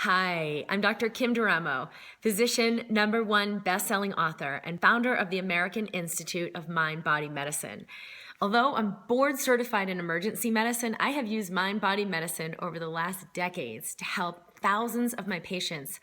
Hi, I'm Dr. DRKIMDERAMO, physician, #1 best-selling author, and founder of the American Institute of Mind-Body Medicine. Although I'm board certified in emergency medicine, I have used mind-body medicine over the last decades to help thousands of my patients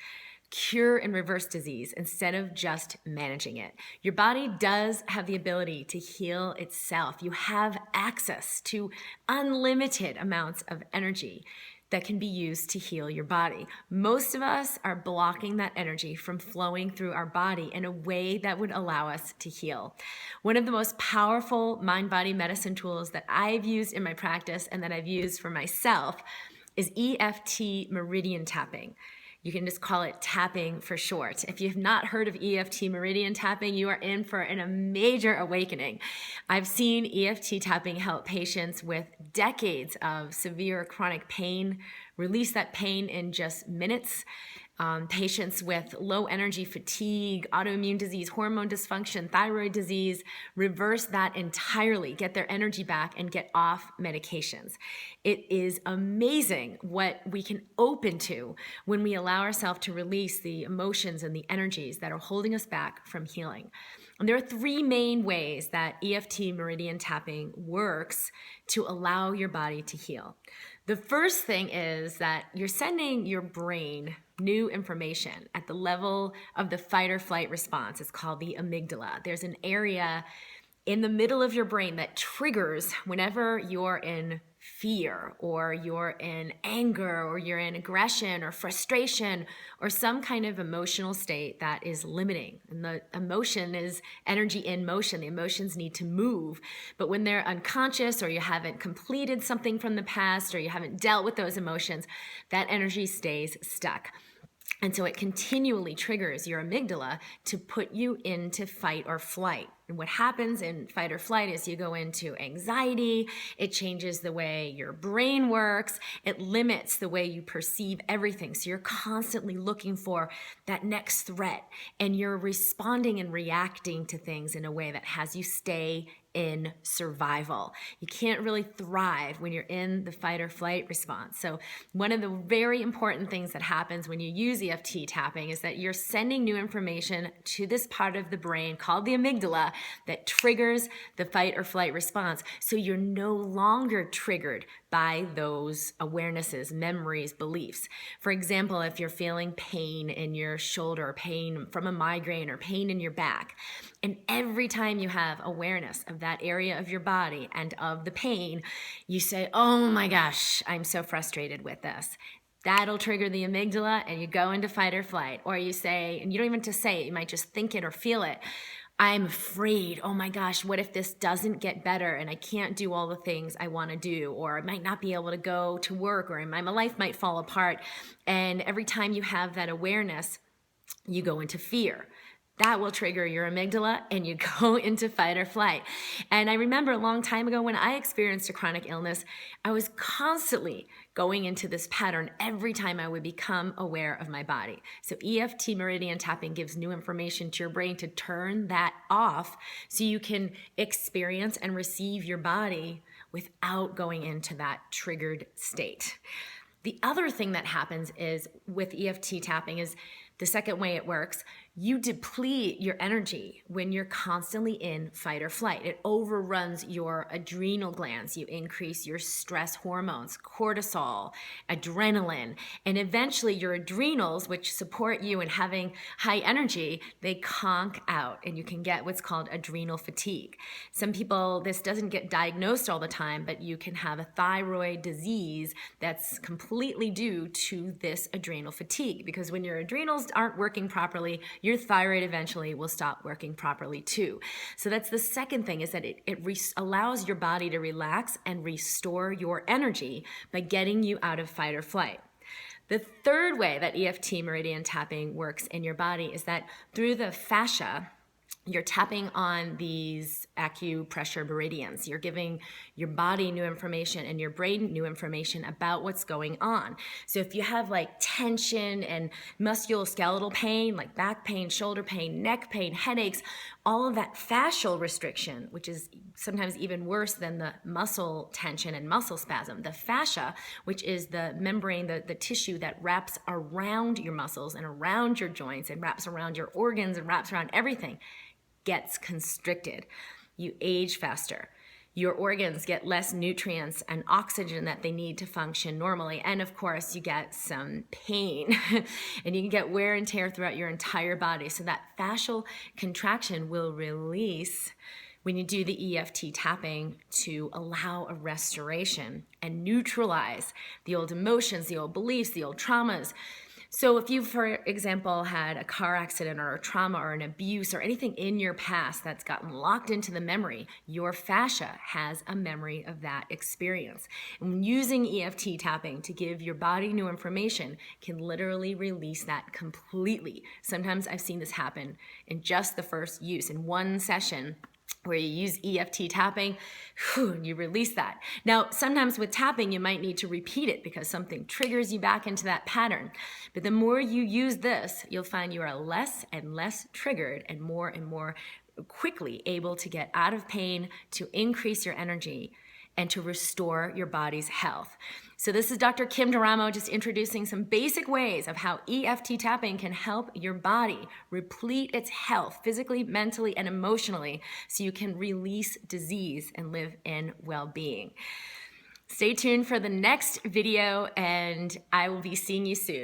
cure and reverse disease instead of just managing it. Your body does have the ability to heal itself. You have access to unlimited amounts of energy that can be used to heal your body. Most of us are blocking that energy from flowing through our body in a way that would allow us to heal. One of the most powerful mind-body medicine tools that I've used in my practice and that I've used for myself is EFT meridian tapping. You can just call it tapping for short. If you've not heard of EFT meridian tapping, you are in for a major awakening. I've seen EFT tapping help patients with decades of severe chronic pain release that pain in just minutes. Patients with low energy fatigue, autoimmune disease, hormone dysfunction, thyroid disease, reverse that entirely, get their energy back and get off medications. It is amazing what we can open to when we allow ourselves to release the emotions and the energies that are holding us back from healing. And there are three main ways that EFT meridian tapping works to allow your body to heal. The first thing is that you're sending your brain new information at the level of the fight or flight response. It's called the amygdala. There's an area in the middle of your brain that triggers whenever you're in fear or you're in anger or you're in aggression or frustration or some kind of emotional state that is limiting. And the emotion is energy in motion. The emotions need to move. But when they're unconscious or you haven't completed something from the past or you haven't dealt with those emotions, that energy stays stuck. And so it continually triggers your amygdala to put you into fight or flight. And what happens in fight or flight is you go into anxiety, it changes the way your brain works, it limits the way you perceive everything. So you're constantly looking for that next threat, and you're responding and reacting to things in a way that has you stay in survival. You can't really thrive when you're in the fight or flight response. So one of the very important things that happens when you use EFT tapping is that you're sending new information to this part of the brain called the amygdala that triggers the fight or flight response. So you're no longer triggered by those awarenesses, memories, beliefs. For example, if you're feeling pain in your shoulder, pain from a migraine, or pain in your back, and every time you have awareness of that area of your body and of the pain, you say, oh my gosh, I'm so frustrated with this. That'll trigger the amygdala and you go into fight or flight. Or you say, and you don't even have to say it, you might just think it or feel it. I'm afraid, oh my gosh, what if this doesn't get better and I can't do all the things I want to do, or I might not be able to go to work, or my life might fall apart. And every time you have that awareness, you go into fear. That will trigger your amygdala and you go into fight or flight. And I remember a long time ago when I experienced a chronic illness, I was constantly going into this pattern every time I would become aware of my body. So EFT meridian tapping gives new information to your brain to turn that off so you can experience and receive your body without going into that triggered state. The other thing that happens is with EFT tapping is the second way it works, you deplete your energy when you're constantly in fight or flight. It overruns your adrenal glands. You increase your stress hormones, cortisol, adrenaline, and eventually your adrenals, which support you in having high energy, they conk out and you can get what's called adrenal fatigue. Some people, this doesn't get diagnosed all the time, but you can have a thyroid disease that's completely due to this adrenal fatigue, because when your adrenals aren't working properly, your thyroid eventually will stop working properly too. So that's the second thing, is that it allows your body to relax and restore your energy by getting you out of fight or flight. The third way that EFT meridian tapping works in your body is that through the fascia, you're tapping on these acupressure meridians. You're giving your body new information and your brain new information about what's going on. So if you have like tension and musculoskeletal pain, like back pain, shoulder pain, neck pain, headaches, all of that fascial restriction, which is sometimes even worse than the muscle tension and muscle spasm, the fascia, which is the membrane, the tissue that wraps around your muscles and around your joints and wraps around your organs and wraps around everything, gets constricted. You age faster. Your organs get less nutrients and oxygen that they need to function normally. And of course, you get some pain and you can get wear and tear throughout your entire body. So that fascial contraction will release when you do the EFT tapping to allow a restoration and neutralize the old emotions, the old beliefs, the old traumas. So if you, for example, had a car accident or a trauma or an abuse or anything in your past that's gotten locked into the memory, your fascia has a memory of that experience. And using EFT tapping to give your body new information can literally release that completely. Sometimes I've seen this happen in just the first use, in one session, where you use EFT tapping, you release that. Now, sometimes with tapping, you might need to repeat it because something triggers you back into that pattern. But the more you use this, you'll find you are less and less triggered and more quickly able to get out of pain, to increase your energy, and to restore your body's health. So this is Dr. KIMDERAMO just introducing some basic ways of how EFT tapping can help your body replete its health physically, mentally, and emotionally so you can release disease and live in well-being. Stay tuned for the next video and I will be seeing you soon.